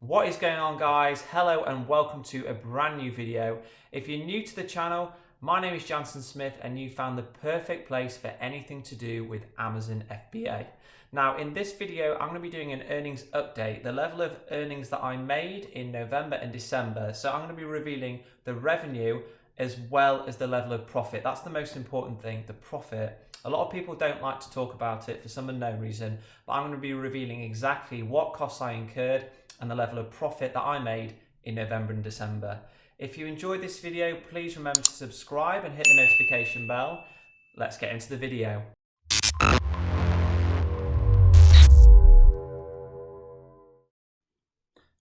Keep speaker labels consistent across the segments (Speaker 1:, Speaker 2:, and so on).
Speaker 1: What is going on, guys? Hello and welcome to a brand new video. If you're new to the channel, my name is Jansen Smith and you found the perfect place for anything to do with Amazon FBA. Now in this video I'm going to be doing an earnings update, the level of earnings that I made in November and December. So I'm going to be revealing the revenue as well as the level of profit. That's the most important thing, the profit. A lot of people don't like to talk about it for some unknown reason, but I'm going to be revealing exactly what costs I incurred and the level of profit that I made in November and December. If you enjoyed this video, please remember to subscribe and hit the notification bell. Let's get into the video.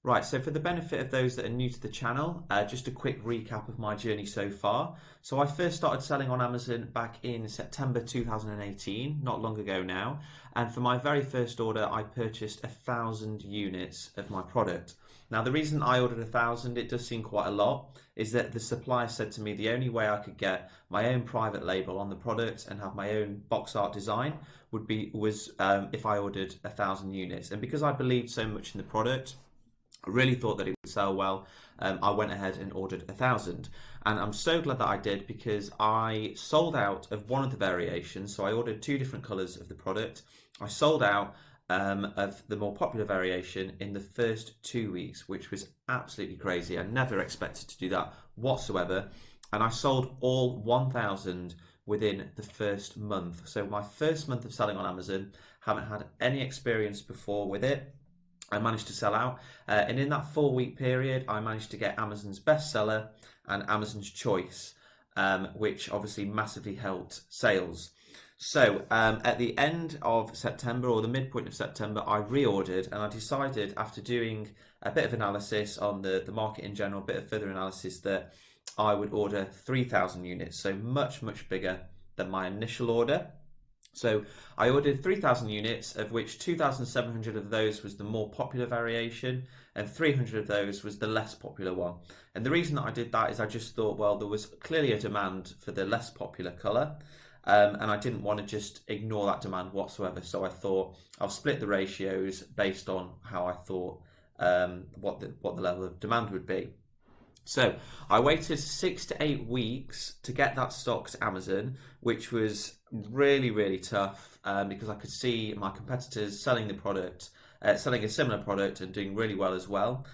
Speaker 1: Right, so for the benefit of those that are new to the channel, just a quick recap of my journey so far. So I first started selling on Amazon back in September 2018, not long ago now. And for my very first order, I purchased 1,000 units of my product. Now, the reason I ordered 1,000, it does seem quite a lot, is that the supplier said to me the only way I could get my own private label on the product and have my own box art design was if I ordered 1,000 units. And because I believed so much in the product, I really thought that it would sell well. I went ahead and ordered 1,000, and I'm so glad that I did because I sold out of one of the variations. So I ordered two different colors of the product. I sold out of the more popular variation in the first 2 weeks, which was absolutely crazy. I never expected to do that whatsoever, and I sold all 1,000 within the first month. So my first month of selling on Amazon, haven't had any experience before with it. I managed to sell out, and in that 4-week period I managed to get Amazon's bestseller and Amazon's choice, which obviously massively helped sales. So at the end of September, or the midpoint of September, I reordered, and I decided, after doing a bit of analysis on the market in general, a bit of further analysis, that I would order 3,000 units, so much bigger than my initial order. So I ordered 3,000 units, of which 2,700 of those was the more popular variation and 300 of those was the less popular one. And the reason that I did that is I just thought, well, there was clearly a demand for the less popular colour, and I didn't want to just ignore that demand whatsoever. So I thought I'll split the ratios based on how I thought what the level of demand would be. So I waited 6 to 8 weeks to get that stock to Amazon, which was really tough because I could see my competitors selling the product, selling a similar product and doing really well as well.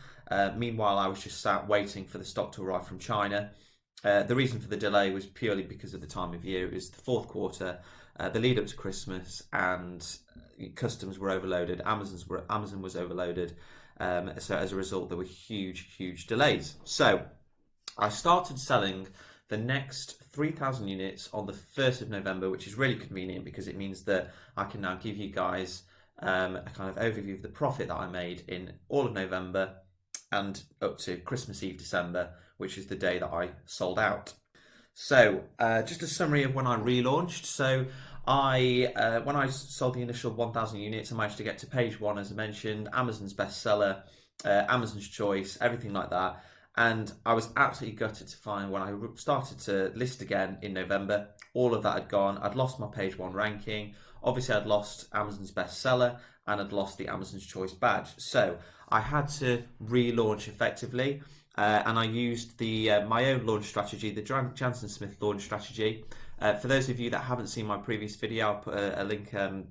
Speaker 1: Meanwhile, I was just sat waiting for the stock to arrive from China. The reason for the delay was purely because of the time of year. It was the fourth quarter, the lead up to Christmas, and customs were overloaded. Amazon was overloaded. So as a result, there were huge delays. So I started selling the next 3,000 units on the 1st of November, which is really convenient because it means that I can now give you guys a kind of overview of the profit that I made in all of November and up to Christmas Eve, December, which is the day that I sold out. So just a summary of when I relaunched. So when I sold the initial 1,000 units, I managed to get to page 1, as I mentioned, Amazon's bestseller, Amazon's choice, everything like that. And I was absolutely gutted to find when I started to list again in November, all of that had gone. I'd lost my page 1 ranking. Obviously, I'd lost Amazon's bestseller and I'd lost the Amazon's choice badge. So I had to relaunch effectively. And I used my own launch strategy, the Jansen Smith launch strategy. For those of you that haven't seen my previous video, I'll put a link on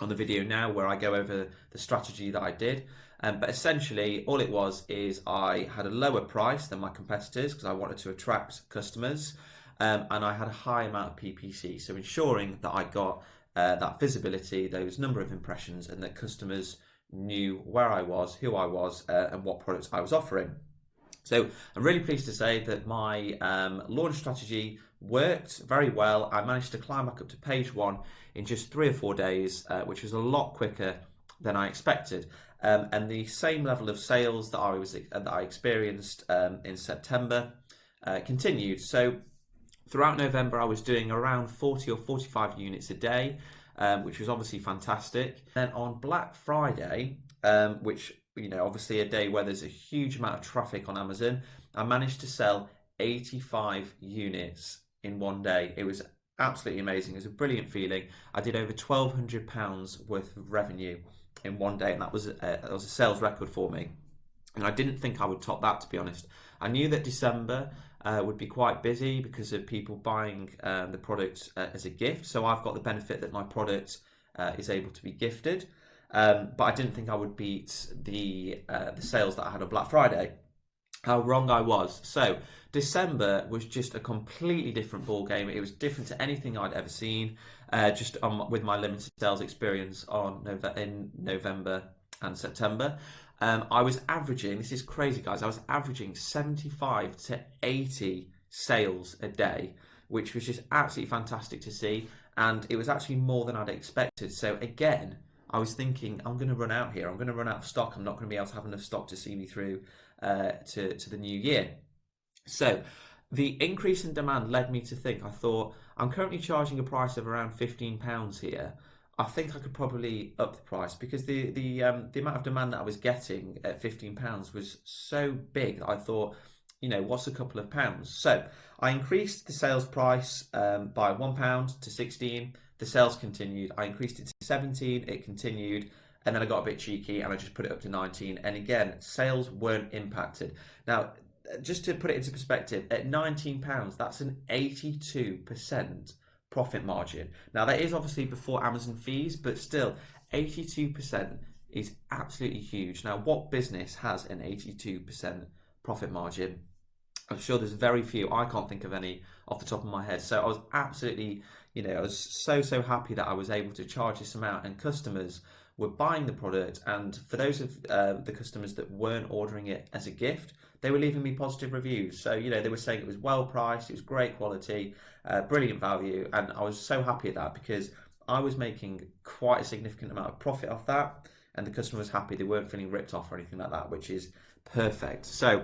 Speaker 1: the video now where I go over the strategy that I did. But essentially, all it was is I had a lower price than my competitors because I wanted to attract customers, and I had a high amount of PPC, so ensuring that I got that visibility, those number of impressions, and that customers knew where I was, who I was, and what products I was offering. So I'm really pleased to say that my launch strategy worked very well. I managed to climb back up to page 1 in just 3 or 4 days, which was a lot quicker than I expected. And the same level of sales that I experienced in September continued. So throughout November, I was doing around 40 or 45 units a day, which was obviously fantastic. Then on Black Friday, which obviously a day where there's a huge amount of traffic on Amazon, I managed to sell 85 units in one day. It was absolutely amazing. It was a brilliant feeling. I did over £1,200 worth of revenue in one day, and that was a sales record for me. And I didn't think I would top that, to be honest. I knew that December would be quite busy because of people buying the product as a gift. So I've got the benefit that my product is able to be gifted. But I didn't think I would beat the sales that I had on Black Friday. How wrong I was. So December was just a completely different ball game. It was different to anything I'd ever seen. With my limited sales experience in November and September. I was averaging, this is crazy guys, I was averaging 75 to 80 sales a day, which was just absolutely fantastic to see. And it was actually more than I'd expected. So again, I was thinking, I'm going to run out here. I'm going to run out of stock. I'm not going to be able to have enough stock to see me through to the new year. So the increase in demand led me to think, I thought, I'm currently charging a price of around £15 here. I think I could probably up the price because the amount of demand that I was getting at £15 was so big that I thought, what's a couple of pounds? So I increased the sales price by £1 to 16. The sales continued. I increased it to 17. It continued. And then I got a bit cheeky and I just put it up to 19. And again, sales weren't impacted. Now, just to put it into perspective, at £19, that's an 82% profit margin. Now, that is obviously before Amazon fees, but still, 82% is absolutely huge. Now, what business has an 82% profit margin? I'm sure there's very few. I can't think of any off the top of my head. So I was absolutely, I was so happy that I was able to charge this amount, and customers were buying the product. And for those of the customers that weren't ordering it as a gift, they were leaving me positive reviews. So, they were saying it was well priced, it was great quality, brilliant value. And I was so happy at that because I was making quite a significant amount of profit off that. And the customer was happy. They weren't feeling ripped off or anything like that, which is perfect. So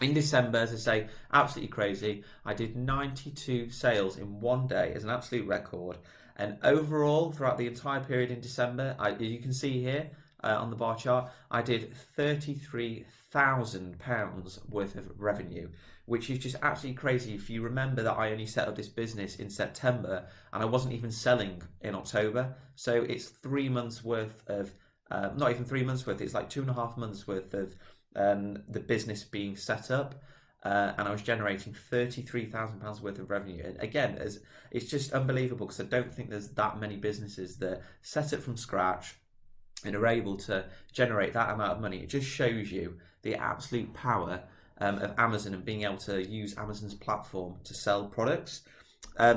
Speaker 1: in December, as I say, absolutely crazy. I did 92 sales in one day as an absolute record. And overall, throughout the entire period in December, you can see here on the bar chart, I did £33,000 worth of revenue, which is just absolutely crazy if you remember that I only set up this business in September and I wasn't even selling in October. So it's 3 months worth of, not even 3 months worth, it's like 2.5 months worth of the business being set up. And I was generating £33,000 worth of revenue. And again, it's just unbelievable because I don't think there's that many businesses that set it from scratch and are able to generate that amount of money. It just shows you the absolute power of Amazon and being able to use Amazon's platform to sell products.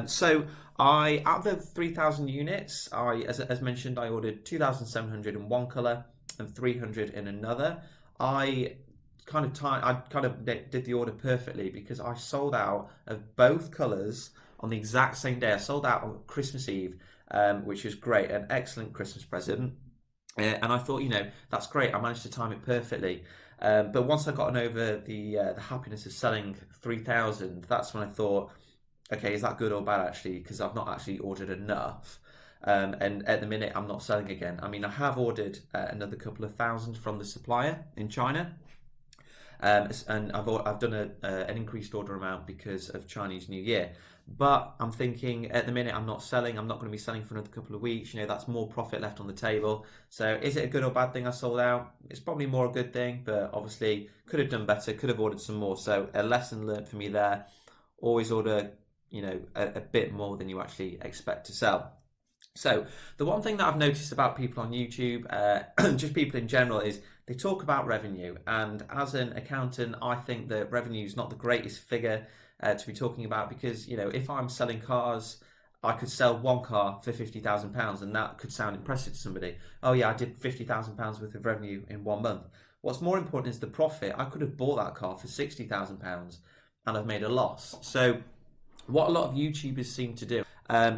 Speaker 1: So out of the 3,000 units, as mentioned, I ordered 2,700 in one colour and 300 in another. I kind of did the order perfectly because I sold out of both colours on the exact same day. I sold out on Christmas Eve, which was great, an excellent Christmas present. And I thought, that's great. I managed to time it perfectly. But once I gotten over the happiness of selling 3,000, that's when I thought, okay, is that good or bad actually? Because I've not actually ordered enough. And at the minute, I'm not selling again. I mean, I have ordered another couple of thousand from the supplier in China. And I've done an increased order amount because of Chinese New Year. But I'm thinking at the minute I'm not selling. I'm not going to be selling for another couple of weeks. That's more profit left on the table. So is it a good or bad thing I sold out? It's probably more a good thing, but obviously could have done better, could have ordered some more. So a lesson learned for me there. Always order, a bit more than you actually expect to sell. So the one thing that I've noticed about people on YouTube, just people in general, is they talk about revenue. And as an accountant, I think that revenue is not the greatest figure to be talking about because, if I'm selling cars, I could sell one car for £50,000 and that could sound impressive to somebody. Oh yeah, I did £50,000 worth of revenue in 1 month. What's more important is the profit. I could have bought that car for £60,000 and I've made a loss. So what a lot of YouTubers seem to do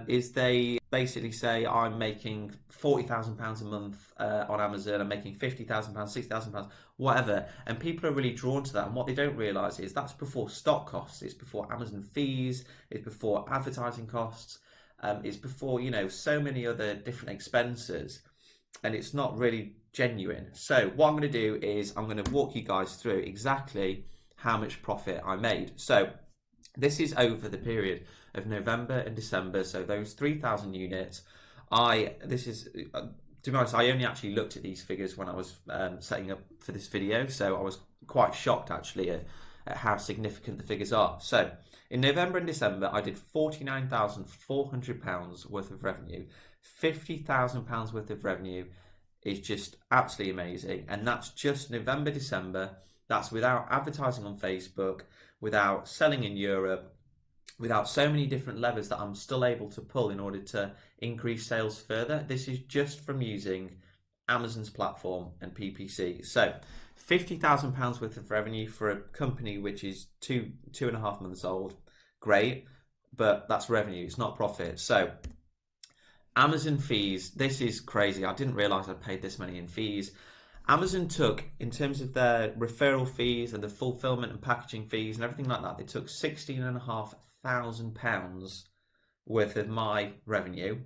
Speaker 1: is they basically say I'm making £40,000 a month on Amazon, I'm making £50,000, £60,000, whatever, and people are really drawn to that. And what they don't realise is that's before stock costs, it's before Amazon fees, it's before advertising costs, it's before so many other different expenses, and it's not really genuine. So what I'm going to do is I'm going to walk you guys through exactly how much profit I made. So this is over the period of November and December. So those 3,000 units, this is to be honest, I only actually looked at these figures when I was setting up for this video, so I was quite shocked actually at how significant the figures are. So in November and December, I did £49,400 worth of revenue. £50,000 worth of revenue is just absolutely amazing, and that's just November, December. That's without advertising on Facebook, without selling in Europe, without so many different levers that I'm still able to pull in order to increase sales further. This is just from using Amazon's platform and PPC. So £50,000 worth of revenue for a company which is two and a half months old. Great, but that's revenue, it's not profit. So Amazon fees, this is crazy. I didn't realize I paid this money in fees. Amazon took, in terms of their referral fees and the fulfillment and packaging fees and everything like that, they took £16,500 worth of my revenue.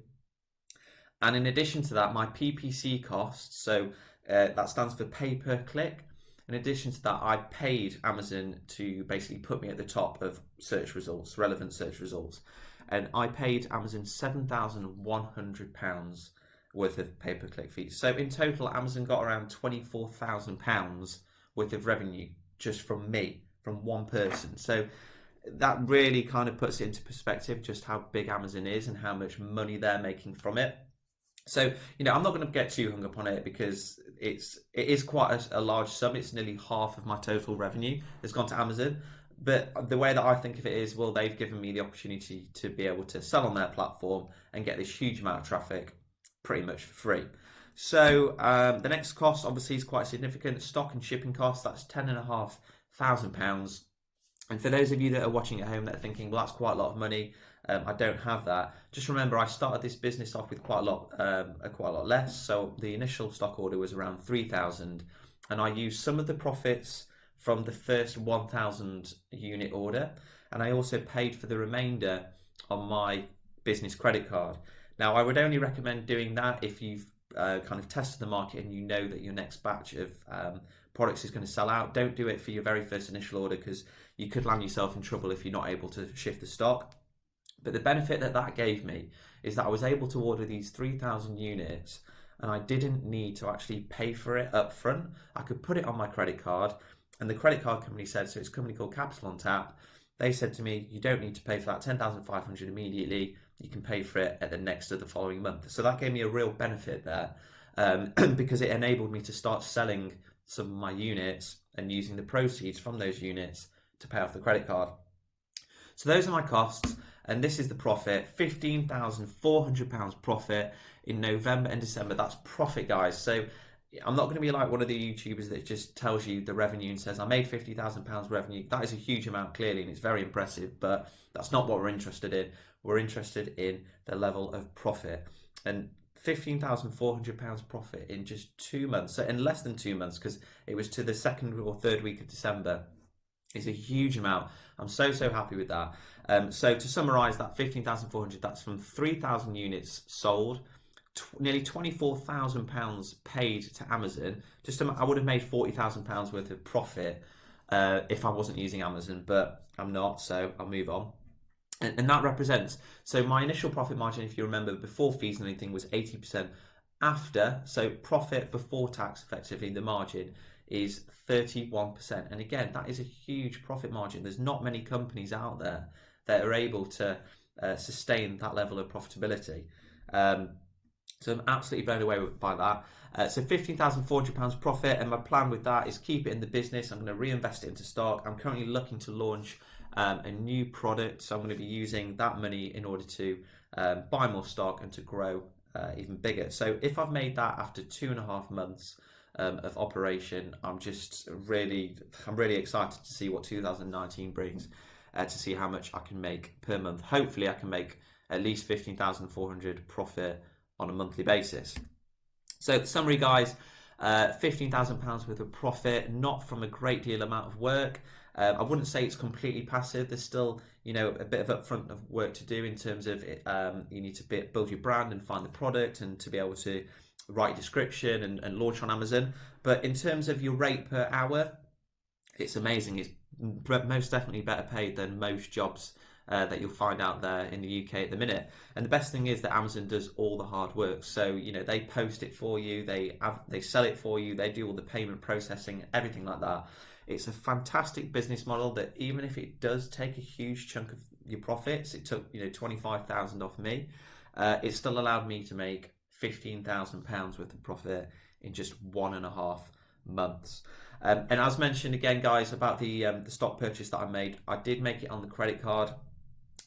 Speaker 1: And in addition to that, my PPC costs, so that stands for pay per click. In addition to that, I paid Amazon to basically put me at the top of search results, relevant search results. And I paid Amazon £7,100 worth of pay-per-click fees. So in total, Amazon got around £24,000 worth of revenue just from me, from one person. So that really kind of puts it into perspective just how big Amazon is and how much money they're making from it. So, I'm not going to get too hung up on it because it is quite a large sum. It's nearly half of my total revenue has gone to Amazon. But the way that I think of it is, well, they've given me the opportunity to be able to sell on their platform and get this huge amount of traffic pretty much for free. So the next cost obviously is quite significant. Stock and shipping costs, that's £10,500. And for those of you that are watching at home that are thinking, well, that's quite a lot of money, I don't have that. Just remember, I started this business off with quite a lot less. So the initial stock order was around 3,000, and I used some of the profits from the first 1,000 unit order, and I also paid for the remainder on my business credit card. Now, I would only recommend doing that if you've kind of tested the market and you know that your next batch of products is going to sell out. Don't do it for your very first initial order because you could land yourself in trouble if you're not able to shift the stock. But the benefit that gave me is that I was able to order these 3,000 units and I didn't need to actually pay for it up front. I could put it on my credit card, and the credit card company said, so it's a company called Capital on Tap, they said to me, you don't need to pay for that 10,500 immediately, you can pay for it at the next of the following month. So that gave me a real benefit there because it enabled me to start selling some of my units and using the proceeds from those units to pay off the credit card. So those are my costs, and this is the profit, £15,400 profit in November and December. That's profit, guys. So I'm not going to be like one of the YouTubers that just tells you the revenue and says, I made £50,000 revenue. That is a huge amount, clearly, and it's very impressive, but that's not what we're interested in. We're interested in the level of profit. And £15,400 profit in just 2 months, so in less than 2 months, because it was to the second or third week of December, is a huge amount. I'm so happy with that. So to summarize, that 15,400, that's from 3,000 units sold, nearly £24,000 paid to Amazon. I would have made £40,000 worth of profit if I wasn't using Amazon, but I'm not, so I'll move on. And that represents, so my initial profit margin, if you remember, before fees and anything, was 80%. After, so profit before tax, effectively, the margin is 31%. And again, that is a huge profit margin. There's not many companies out there that are able to sustain that level of profitability. So I'm absolutely blown away by that. So £15,400 profit, and my plan with that is keep it in the business. I'm going to reinvest it into stock. I'm currently looking to launch a new product, so I'm going to be using that money in order to buy more stock and to grow even bigger. So if I've made that after 2.5 months of operation, I'm really excited to see what 2019 brings, to see how much I can make per month. Hopefully I can make at least 15,400 profit on a monthly basis. So the summary, guys, £15,000 worth of profit, not from a great deal amount of work. I wouldn't say it's completely passive. There's still, a bit of upfront of work to do in terms of you need to build your brand and find the product and to be able to write a description and launch on Amazon. But in terms of your rate per hour, it's amazing. It's most definitely better paid than most jobs that you'll find out there in the UK at the minute. And the best thing is that Amazon does all the hard work. So, you know, they post it for you, they sell it for you, they do all the payment processing, everything like that. It's a fantastic business model that even if it does take a huge chunk of your profits, it took, you know, 25,000 off me, it still allowed me to make £15,000 worth of profit in just 1.5 months. And as mentioned again, guys, about the stock purchase that I made, I did make it on the credit card.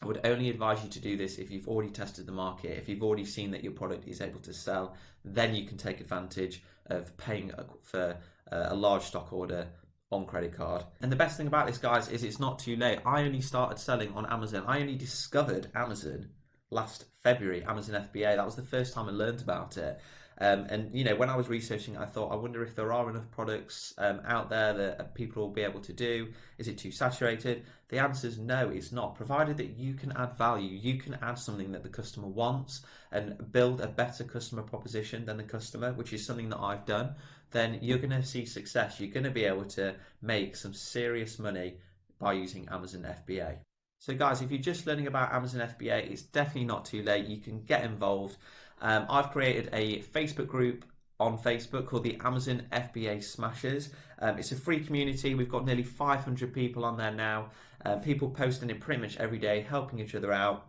Speaker 1: I would only advise you to do this if you've already tested the market, if you've already seen that your product is able to sell, then you can take advantage of paying for a large stock order on credit card. And the best thing about this, guys, is it's not too late. I only started selling on Amazon. I only discovered Amazon last February, Amazon FBA. That was the first time I learned about it. And you know, when I was researching, I thought, I wonder if there are enough products out there that people will be able to do. Is it too saturated? The answer is no, it's not. Provided that you can add value, you can add something that the customer wants and build a better customer proposition than the customer, which is something that I've done, then you're going to see success. You're going to be able to make some serious money by using Amazon FBA. So guys, if you're just learning about Amazon FBA, it's definitely not too late. You can get involved. I've created a Facebook group on Facebook called the Amazon FBA Smashers. It's a free community. We've got nearly 500 people on there now. People posting it pretty much every day, helping each other out,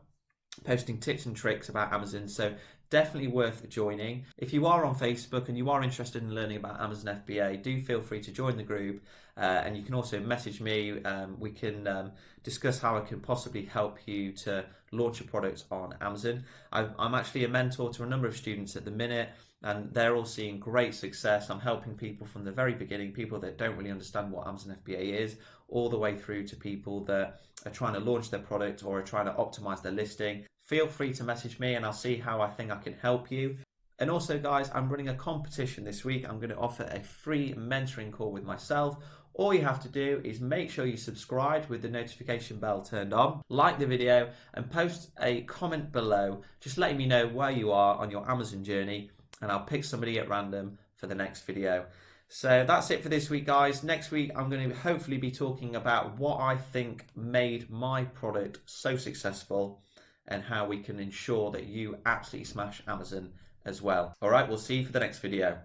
Speaker 1: posting tips and tricks about Amazon. So definitely worth joining. If you are on Facebook and you are interested in learning about Amazon FBA, do feel free to join the group, and you can also message me. We can discuss how I can possibly help you to launch a product on Amazon. I'm actually a mentor to a number of students at the minute, and they're all seeing great success. I'm helping people from the very beginning, people that don't really understand what Amazon FBA is, all the way through to people that are trying to launch their product or are trying to optimize their listing. Feel free to message me and I'll see how I think I can help you. And also, guys, I'm running a competition this week. I'm going to offer a free mentoring call with myself. All you have to do is make sure you subscribe with the notification bell turned on, like the video, and post a comment below just letting me know where you are on your Amazon journey, and I'll pick somebody at random for the next video. So that's it for this week, guys. Next week, I'm going to hopefully be talking about what I think made my product so successful and how we can ensure that you absolutely smash Amazon as well. All right, we'll see you for the next video.